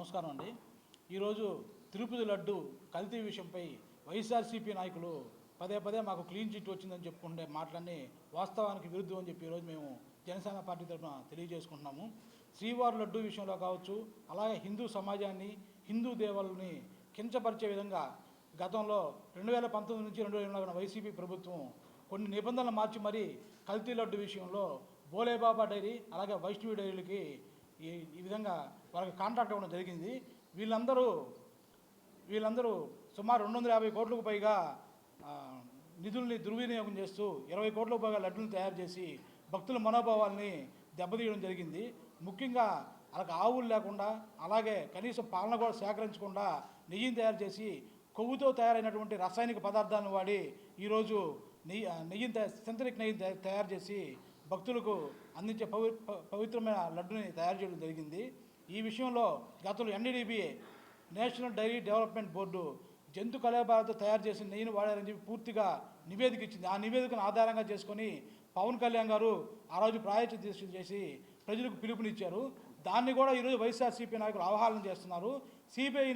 నమస్కారం అండి. ఈరోజు తిరుపతి లడ్డు కల్తీ విషయంపై వైఎస్ఆర్సీపీ నాయకులు పదే పదే మాకు క్లీన్ చిట్ వచ్చిందని చెప్పుకుంటే మాటలన్నీ వాస్తవానికి విరుద్ధం అని చెప్పి ఈరోజు మేము జనసేన పార్టీ తరఫున తెలియజేసుకుంటున్నాము. శ్రీవారి లడ్డు విషయంలో కావచ్చు, అలాగే హిందూ సమాజాన్ని, హిందూ దేవాలని కించపరిచే విధంగా గతంలో 2019 నుంచి 2024 వైసీపీ ప్రభుత్వం కొన్ని నిబంధనలు మార్చి మరీ కల్తీ లడ్డు విషయంలో బోలేబాబా డైరీ అలాగే వైష్ణవి డైరీలకి ఈ విధంగా వాళ్ళకి కాంట్రాక్ట్ ఇవ్వడం జరిగింది. వీళ్ళందరూ సుమారు 250 కోట్లకు పైగా నిధుల్ని దుర్వినియోగం చేస్తూ 20 కోట్లకు పైగా లడ్డులను తయారు చేసి భక్తుల మనోభావాల్ని దెబ్బతీయడం జరిగింది. ముఖ్యంగా వాళ్ళకి ఆవులు లేకుండా, అలాగే కనీసం పాలన కూడా సేకరించకుండా నెయ్యిని తయారు చేసి కొవ్వుతో తయారైనటువంటి రాసాయనిక పదార్థాలను వాడి ఈరోజు సింథటిక్ నెయ్యిని తయారు చేసి భక్తులకు అందించే పవిత్రమైన లడ్డుని తయారు చేయడం జరిగింది. ఈ విషయంలో గతంలో NDDBA national dairy development board జంతు కళేబరాలతో తయారు చేసిన నెయ్యిని వాడారని చెప్పి పూర్తిగా నివేదిక ఇచ్చింది. ఆ నివేదికను ఆధారంగా చేసుకొని పవన్ కళ్యాణ్ గారు ఆ రోజు ప్రాయోజిత చేసి ప్రజలకు పిలుపునిచ్చారు. దాన్ని కూడా ఈరోజు వైఎస్ఆర్సీపీ నాయకులు అవహేళన చేస్తున్నారు. సిబిఐ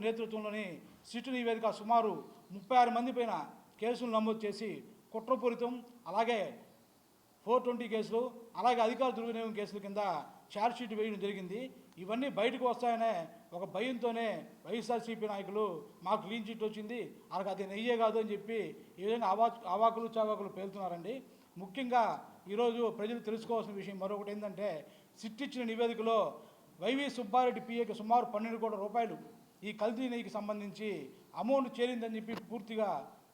నేతృత్వంలోని సిట్టు నివేదిక సుమారు 36 మంది పైన కేసులు నమోదు చేసి కుట్రపూరితం, అలాగే 420 కేసులు, అలాగే అధికార దుర్వినియోగం కేసుల కింద ఛార్జ్షీట్ వేయడం జరిగింది. ఇవన్నీ బయటకు వస్తాయనే ఒక భయంతోనే వైఎస్ఆర్సీపీ నాయకులు మాకు క్లీన్ చిట్ వచ్చింది, వాళ్ళకి అది నెయ్యే కాదు అని చెప్పి ఈ విధంగా అవాకులు చవాకులు పేలుతున్నారండి. ముఖ్యంగా ఈరోజు ప్రజలు తెలుసుకోవాల్సిన విషయం మరొకటి ఏంటంటే, సిట్ ఇచ్చిన నివేదికలో వైవి సుబ్బారెడ్డి పిఏకి సుమారు 12 కోట్ల రూపాయలు ఈ కల్తీ నెయ్యికి సంబంధించి అమౌంట్ చేరిందని చెప్పి పూర్తిగా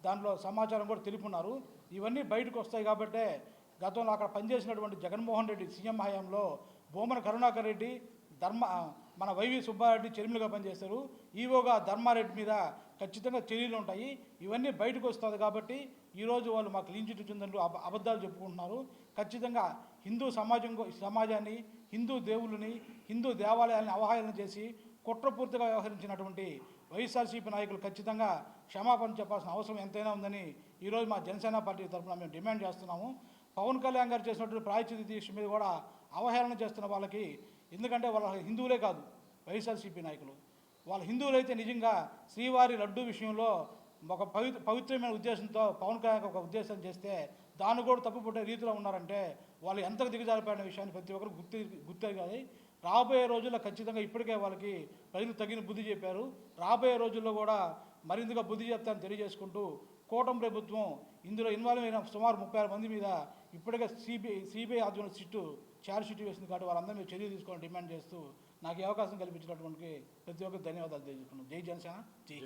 దాంట్లో సమాచారం కూడా తెలుపున్నారు. ఇవన్నీ బయటకు వస్తాయి కాబట్టే గతంలో అక్కడ పనిచేసినటువంటి జగన్మోహన్ రెడ్డి సీఎం హయాంలో భూమన కరుణాకర్ రెడ్డి, మన వైవి సుబ్బారెడ్డి చైర్మన్గా పనిచేశారు. ఈవోగా ధర్మారెడ్డి మీద ఖచ్చితంగా చర్యలు ఉంటాయి. ఇవన్నీ బయటకు వస్తుంది కాబట్టి ఈరోజు వాళ్ళు మాకు క్లీన్ చిట్ వచ్చిందంటూ అబద్ధాలు చెప్పుకుంటున్నారు. ఖచ్చితంగా హిందూ సమాజాన్ని, హిందూ దేవుళ్ళని, హిందూ దేవాలయాలను అవహేళన చేసి కుట్రపూర్తిగా వ్యవహరించినటువంటి వైఎస్ఆర్సీపీ నాయకులు ఖచ్చితంగా క్షమాపణ చెప్పాల్సిన అవసరం ఎంతైనా ఉందని ఈరోజు మా జనసేన పార్టీ తరఫున మేము డిమాండ్ చేస్తున్నాము. పవన్ కళ్యాణ్ గారు చేసినటువంటి ప్రాయశ్చిత దీక్ష మీద కూడా అవహేళన చేస్తున్న వాళ్ళకి, ఎందుకంటే వాళ్ళ హిందువులే కాదు వైఎస్ఆర్సీపీ నాయకులు, వాళ్ళ హిందువులైతే నిజంగా శ్రీవారి లడ్డు విషయంలో ఒక పవిత్రమైన ఉద్దేశంతో పవన్ కళ్యాణ్ ఒక ఉద్దేశం చేస్తే దాన్ని కూడా తప్పుపట్టే రీతిలో ఉన్నారంటే వాళ్ళు ఎంతకు దిగజారిపోయిన విషయాన్ని ప్రతి ఒక్కరు గుర్తెరగాలి. రాబోయే రోజుల్లో ఖచ్చితంగా ఇప్పటికే వాళ్ళకి ప్రజలు తగిన బుద్ధి చెప్పారు. రాబోయే రోజుల్లో కూడా మరింతగా బుద్ధి చెప్తారని తెలియజేసుకుంటూ, కూటమి ప్రభుత్వం ఇందులో ఇన్వాల్వ్ అయిన సుమారు 36 మంది మీద ఇప్పటికే సిబిఐ ఆధ్వర్యంలో ఛార్జ్షీట్ వేసింది కాబట్టి వాళ్ళందరూ మీరు చర్య తీసుకోవాలని డిమాండ్ చేస్తూ నాకు ఈ అవకాశం కల్పించినటువంటి ప్రతి ఒక్కరికి ధన్యవాదాలు తెలియజేసుకున్నాను. జై జనసేన, జై.